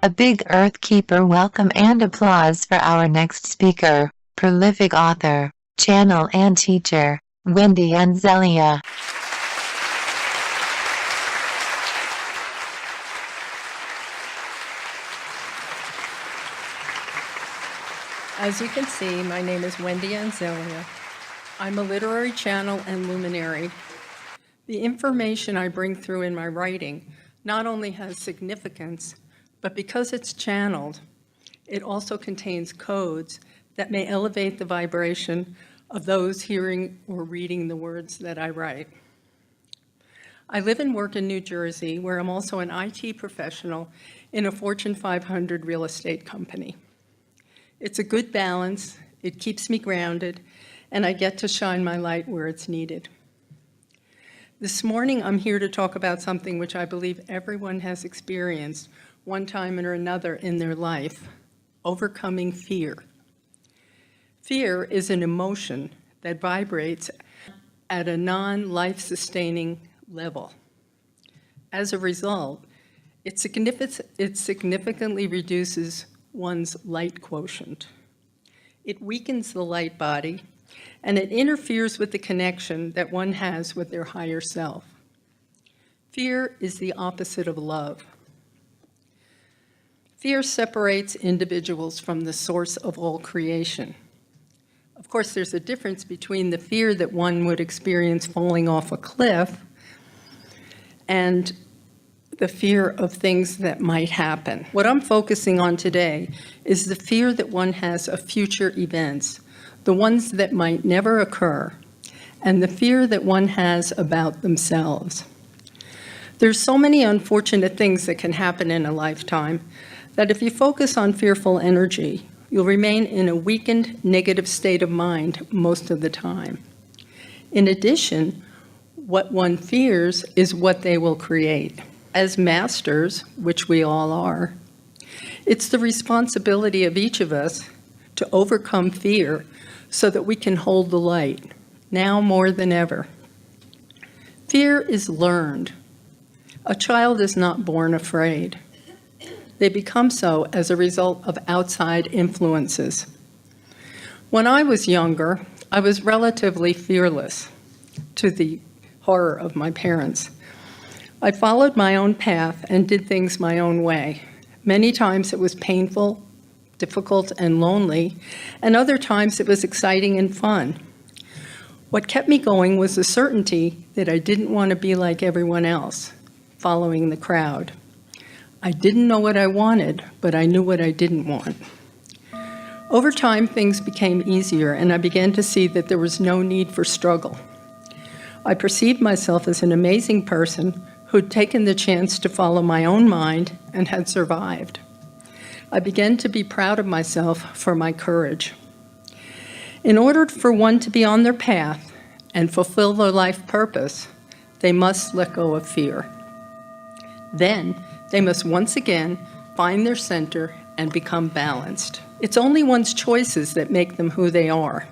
A big Earth Keeper welcome and applause for our next speaker, prolific author, channel and teacher, Wendy Ann Zellea. As you can see, my name is Wendy Ann Zellea. I'm a literary channel and luminary. The information I bring through in my writing not only has significance, but because it's channeled, it also contains codes that may elevate the vibration of those hearing or reading the words that I write. I live and work in New Jersey, where I'm also an IT professional in a Fortune 500 real estate company. It's a good balance, it keeps me grounded, and I get to shine my light where it's needed. This morning, I'm here to talk about something which I believe everyone has experienced one time or another in their life: overcoming fear. Fear is an emotion that vibrates at a non-life-sustaining level. As a result, it significantly reduces one's light quotient. It weakens the light body, and it interferes with the connection that one has with their higher self. Fear is the opposite of love. Fear separates individuals from the source of all creation. Of course, there's a difference between the fear that one would experience falling off a cliff and the fear of things that might happen. What I'm focusing on today is the fear that one has of future events, the ones that might never occur, and the fear that one has about themselves. There's so many unfortunate things that can happen in a lifetime that if you focus on fearful energy, you'll remain in a weakened, negative state of mind most of the time. In addition, what one fears is what they will create. As masters, which we all are, it's the responsibility of each of us to overcome fear so that we can hold the light, now more than ever. Fear is learned. A child is not born afraid. They become so as a result of outside influences. When I was younger, I was relatively fearless, to the horror of my parents. I followed my own path and did things my own way. Many times it was painful, difficult, and lonely, and other times it was exciting and fun. What kept me going was the certainty that I didn't want to be like everyone else, following the crowd. I didn't know what I wanted, but I knew what I didn't want. Over time, things became easier, and I began to see that there was no need for struggle. I perceived myself as an amazing person who'd taken the chance to follow my own mind and had survived. I began to be proud of myself for my courage. In order for one to be on their path and fulfill their life purpose, they must let go of fear. Then, they must once again find their center and become balanced. It's only one's choices that make them who they are.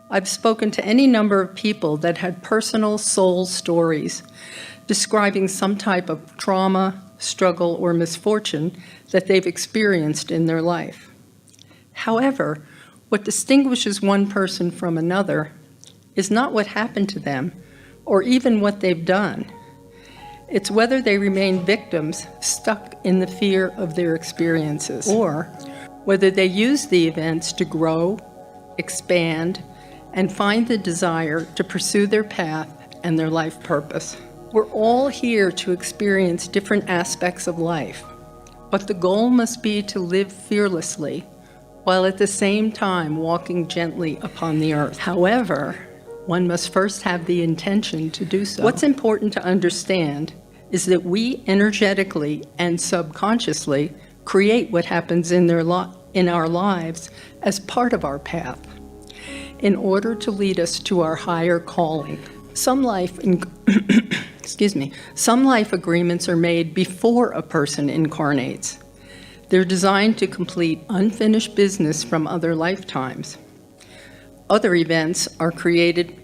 I've spoken to any number of people that had personal soul stories describing some type of trauma, struggle, or misfortune that they've experienced in their life. However, what distinguishes one person from another is not what happened to them or even what they've done. It's whether they remain victims stuck in the fear of their experiences, or whether they use the events to grow, expand, and find the desire to pursue their path and their life purpose. We're all here to experience different aspects of life, but the goal must be to live fearlessly while at the same time walking gently upon the earth. However, one must first have the intention to do so. What's important to understand is that we energetically and subconsciously create what happens in our lives as part of our path in order to lead us to our higher calling. Some life agreements are made before a person incarnates. They're designed to complete unfinished business from other lifetimes. Other events are created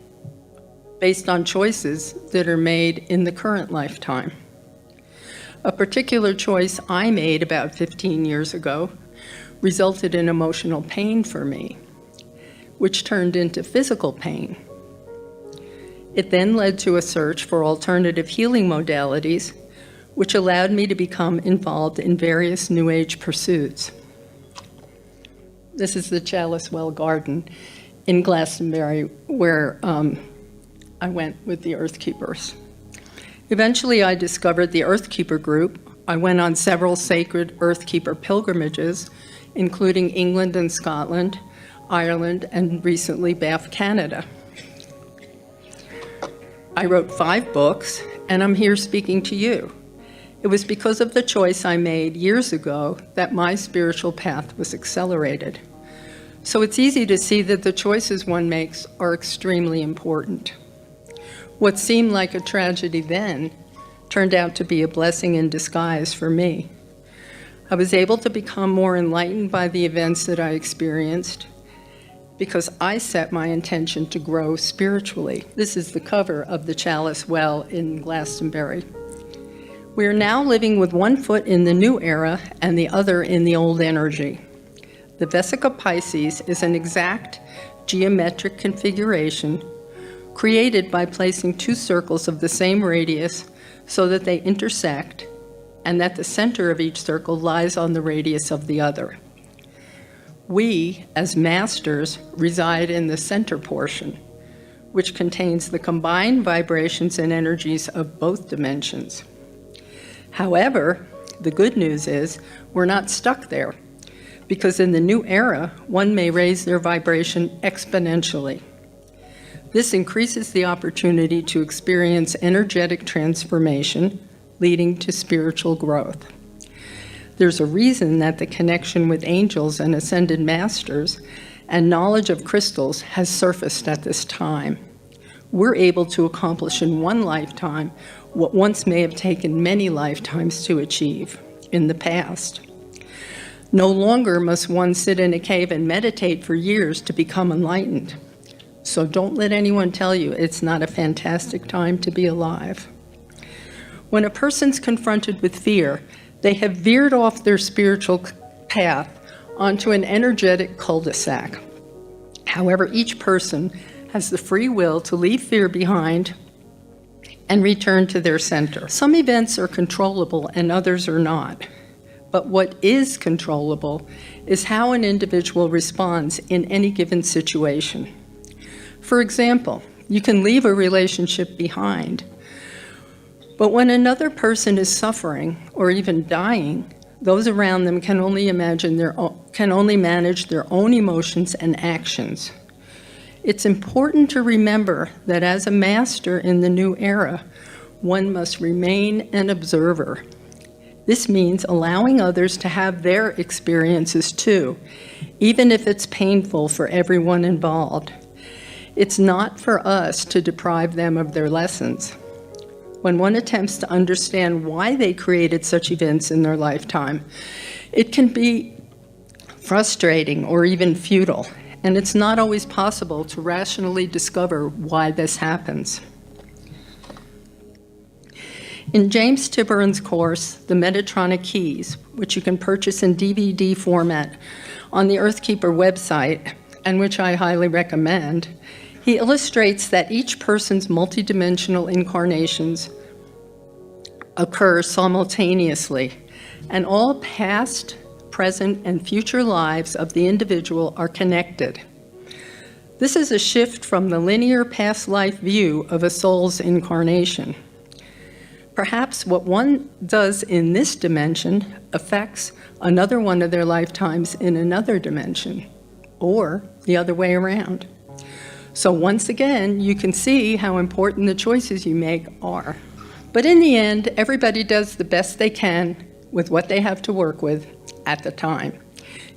based on choices that are made in the current lifetime. A particular choice I made about 15 years ago resulted in emotional pain for me, which turned into physical pain. It then led to a search for alternative healing modalities, which allowed me to become involved in various New Age pursuits. This is the Chalice Well Garden in Glastonbury, where I went with the Earth Keepers. Eventually, I discovered the Earth Keeper group. I went on several sacred Earth Keeper pilgrimages, including England and Scotland, Ireland, and recently Bath, Canada. I wrote 5 books, and I'm here speaking to you. It was because of the choice I made years ago that my spiritual path was accelerated. So it's easy to see that the choices one makes are extremely important. What seemed like a tragedy then turned out to be a blessing in disguise for me. I was able to become more enlightened by the events that I experienced because I set my intention to grow spiritually. This is the cover of the Chalice Well in Glastonbury. We are now living with one foot in the new era and the other in the old energy. The Vesica Pisces is an exact geometric configuration created by placing 2 circles of the same radius so that they intersect and that the center of each circle lies on the radius of the other. We, as masters, reside in the center portion, which contains the combined vibrations and energies of both dimensions. However, the good news is we're not stuck there, because in the new era, one may raise their vibration exponentially. This increases the opportunity to experience energetic transformation, leading to spiritual growth. There's a reason that the connection with angels and ascended masters and knowledge of crystals has surfaced at this time. We're able to accomplish in one lifetime what once may have taken many lifetimes to achieve in the past. No longer must one sit in a cave and meditate for years to become enlightened. So don't let anyone tell you it's not a fantastic time to be alive. When a person's confronted with fear, they have veered off their spiritual path onto an energetic cul-de-sac. However, each person has the free will to leave fear behind and return to their center. Some events are controllable and others are not. But what is controllable is how an individual responds in any given situation. For example, you can leave a relationship behind, but when another person is suffering or even dying, those around them can only manage their own emotions and actions. It's important to remember that as a master in the new era, one must remain an observer. This means allowing others to have their experiences too, even if it's painful for everyone involved. It's not for us to deprive them of their lessons. When one attempts to understand why they created such events in their lifetime, it can be frustrating or even futile, and it's not always possible to rationally discover why this happens. In James Tiburon's course, The Metatronic Keys, which you can purchase in DVD format on the Earthkeeper website, and which I highly recommend, he illustrates that each person's multidimensional incarnations occur simultaneously, and all past, present, and future lives of the individual are connected. This is a shift from the linear past life view of a soul's incarnation. Perhaps what one does in this dimension affects another one of their lifetimes in another dimension, or the other way around. So once again, you can see how important the choices you make are. But in the end, everybody does the best they can with what they have to work with at the time.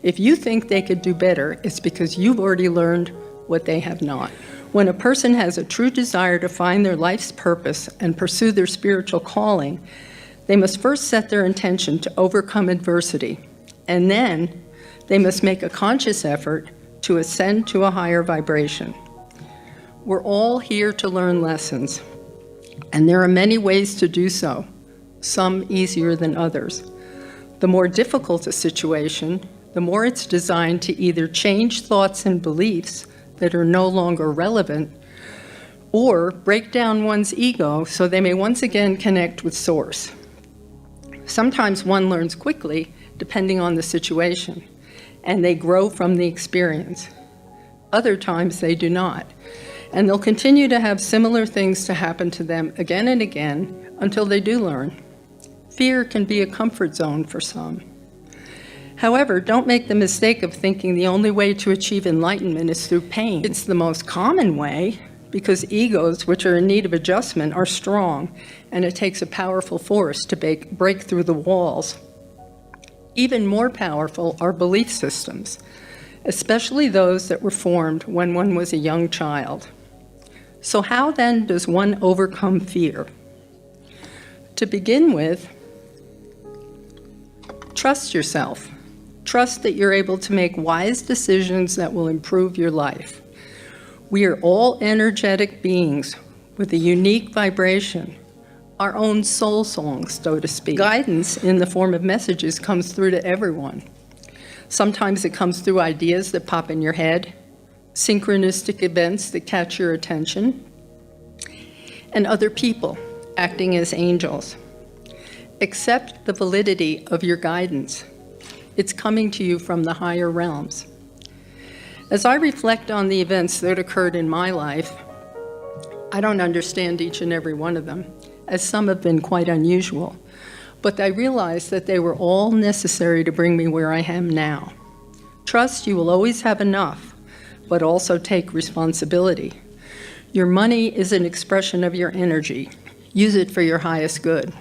If you think they could do better, it's because you've already learned what they have not. When a person has a true desire to find their life's purpose and pursue their spiritual calling, they must first set their intention to overcome adversity, and then they must make a conscious effort to ascend to a higher vibration. We're all here to learn lessons, and there are many ways to do so, some easier than others. The more difficult a situation, the more it's designed to either change thoughts and beliefs that are no longer relevant, or break down one's ego so they may once again connect with Source. Sometimes one learns quickly, depending on the situation, and they grow from the experience. Other times they do not, and they'll continue to have similar things to happen to them again and again until they do learn. Fear can be a comfort zone for some. However, don't make the mistake of thinking the only way to achieve enlightenment is through pain. It's the most common way because egos, which are in need of adjustment, are strong, and it takes a powerful force to break through the walls. Even more powerful are belief systems, especially those that were formed when one was a young child. So how then does one overcome fear? To begin with, trust yourself. Trust that you're able to make wise decisions that will improve your life. We are all energetic beings with a unique vibration, our own soul songs, so to speak. Guidance in the form of messages comes through to everyone. Sometimes it comes through ideas that pop in your head, synchronistic events that catch your attention, and other people acting as angels. Accept the validity of your guidance. It's coming to you from the higher realms. As I reflect on the events that occurred in my life, I don't understand each and every one of them, as some have been quite unusual, but I realize that they were all necessary to bring me where I am now. Trust you will always have enough, but also take responsibility. Your money is an expression of your energy. Use it for your highest good.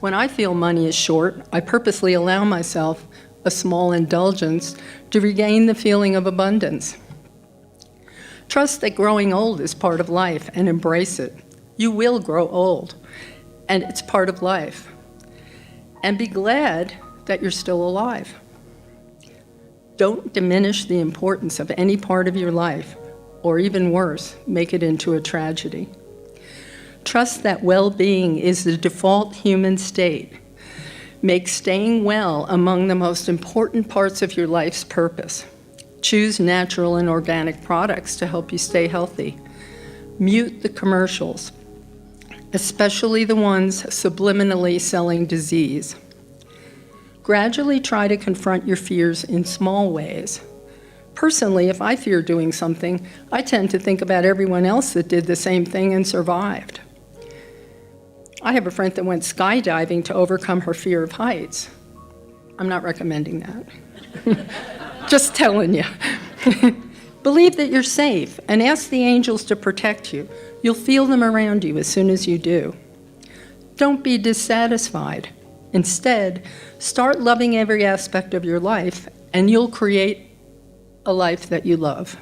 When I feel money is short, I purposely allow myself a small indulgence to regain the feeling of abundance. Trust that growing old is part of life and embrace it. You will grow old, and it's part of life. And be glad that you're still alive. Don't diminish the importance of any part of your life, or even worse, make it into a tragedy. Trust that well-being is the default human state. Make staying well among the most important parts of your life's purpose. Choose natural and organic products to help you stay healthy. Mute the commercials, especially the ones subliminally selling disease. Gradually try to confront your fears in small ways. Personally, if I fear doing something, I tend to think about everyone else that did the same thing and survived. I have a friend that went skydiving to overcome her fear of heights. I'm not recommending that. Just telling you. Believe that you're safe and ask the angels to protect you. You'll feel them around you as soon as you do. Don't be dissatisfied. Instead, start loving every aspect of your life, and you'll create a life that you love.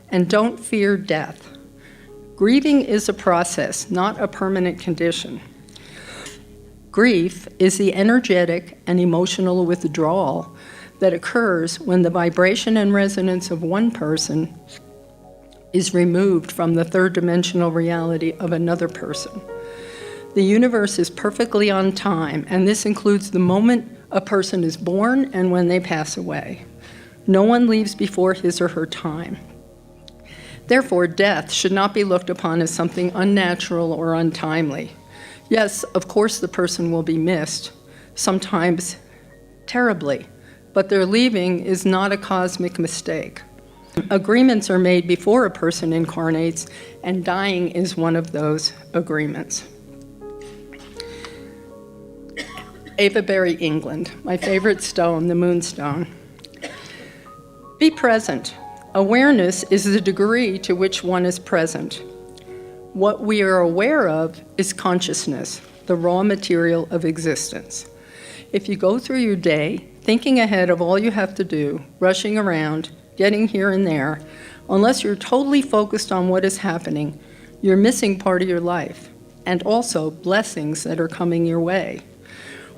And don't fear death. Grieving is a process, not a permanent condition. Grief is the energetic and emotional withdrawal that occurs when the vibration and resonance of one person is removed from the third-dimensional reality of another person. The universe is perfectly on time, and this includes the moment a person is born and when they pass away. No one leaves before his or her time. Therefore, death should not be looked upon as something unnatural or untimely. Yes, of course the person will be missed, sometimes terribly, but their leaving is not a cosmic mistake. Agreements are made before a person incarnates, and dying is one of those agreements. Avebury, England, my favorite stone, the moonstone. Be present. Awareness is the degree to which one is present. What we are aware of is consciousness, the raw material of existence. If you go through your day thinking ahead of all you have to do, rushing around, getting here and there, unless you're totally focused on what is happening, you're missing part of your life, and also blessings that are coming your way.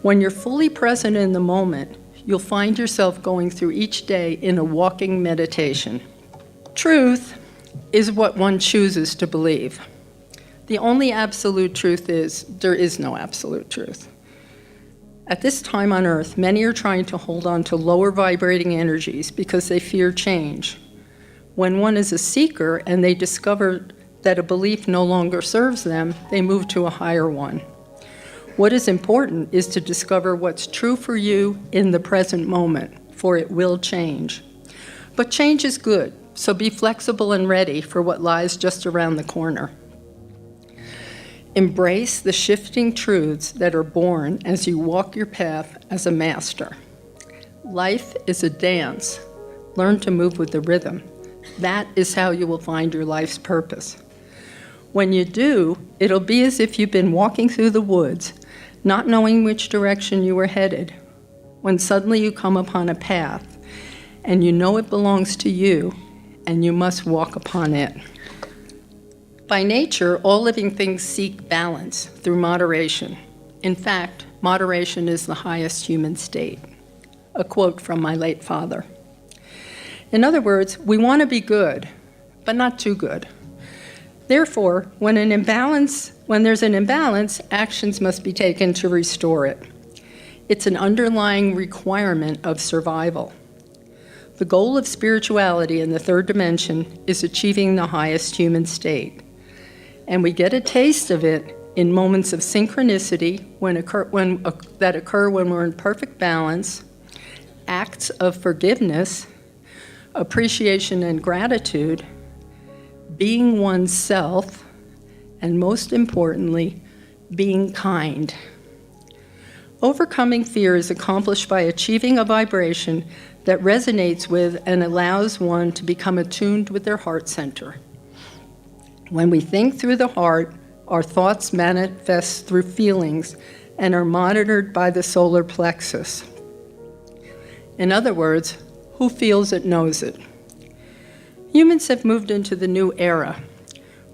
When you're fully present in the moment, you'll find yourself going through each day in a walking meditation. Truth is what one chooses to believe. The only absolute truth is there is no absolute truth. At this time on Earth, many are trying to hold on to lower vibrating energies because they fear change. When one is a seeker and they discover that a belief no longer serves them, they move to a higher one. What is important is to discover what's true for you in the present moment, for it will change. But change is good, so be flexible and ready for what lies just around the corner. Embrace the shifting truths that are born as you walk your path as a master. Life is a dance. Learn to move with the rhythm. That is how you will find your life's purpose. When you do, it'll be as if you've been walking through the woods, not knowing which direction you were headed, when suddenly you come upon a path, and you know it belongs to you, and you must walk upon it. By nature, all living things seek balance through moderation. In fact, moderation is the highest human state. A quote from my late father. In other words, we want to be good, but not too good. Therefore, when there's an imbalance, actions must be taken to restore it. It's an underlying requirement of survival. The goal of spirituality in the third dimension is achieving the highest human state. And we get a taste of it in moments of synchronicity that occur when we're in perfect balance, acts of forgiveness, appreciation and gratitude, being oneself, and most importantly, being kind. Overcoming fear is accomplished by achieving a vibration that resonates with and allows one to become attuned with their heart center. When we think through the heart, our thoughts manifest through feelings and are monitored by the solar plexus. In other words, who feels it knows it. Humans have moved into the new era.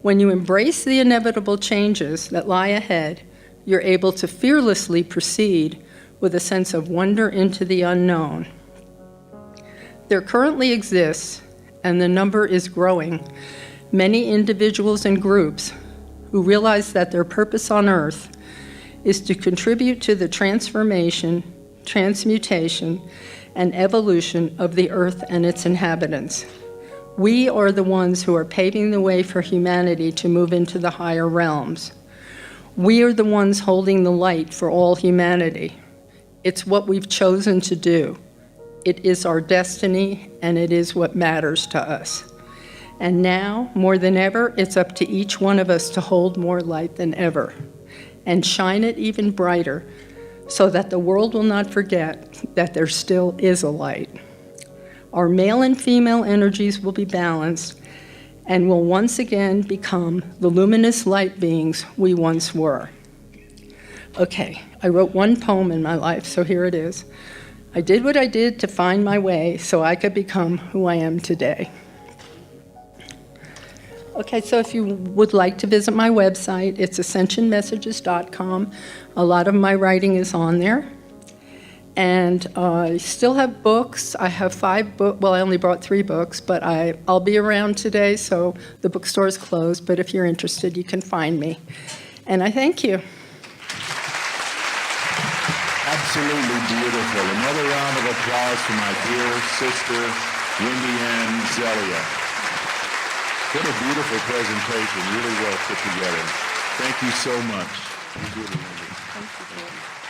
When you embrace the inevitable changes that lie ahead, you're able to fearlessly proceed with a sense of wonder into the unknown. There currently exists, and the number is growing, many individuals and groups who realize that their purpose on Earth is to contribute to the transformation, transmutation, and evolution of the Earth and its inhabitants. We are the ones who are paving the way for humanity to move into the higher realms. We are the ones holding the light for all humanity. It's what we've chosen to do. It is our destiny, and it is what matters to us. And now, more than ever, it's up to each one of us to hold more light than ever and shine it even brighter so that the world will not forget that there still is a light. Our male and female energies will be balanced and will once again become the luminous light beings we once were. Okay, I wrote one poem in my life, so here it is. I did what I did to find my way so I could become who I am today. Okay, so if you would like to visit my website, it's ascensionmessages.com. A lot of my writing is on there. And I still have books. I have 5 books. Well, I only brought 3 books, but I'll be around today, so the bookstore is closed. But if you're interested, you can find me. And I thank you. Absolutely beautiful. Another round of applause for my dear sister, Wendy Ann Zellea. What a beautiful presentation, really well put together. Thank you so much. Thank you.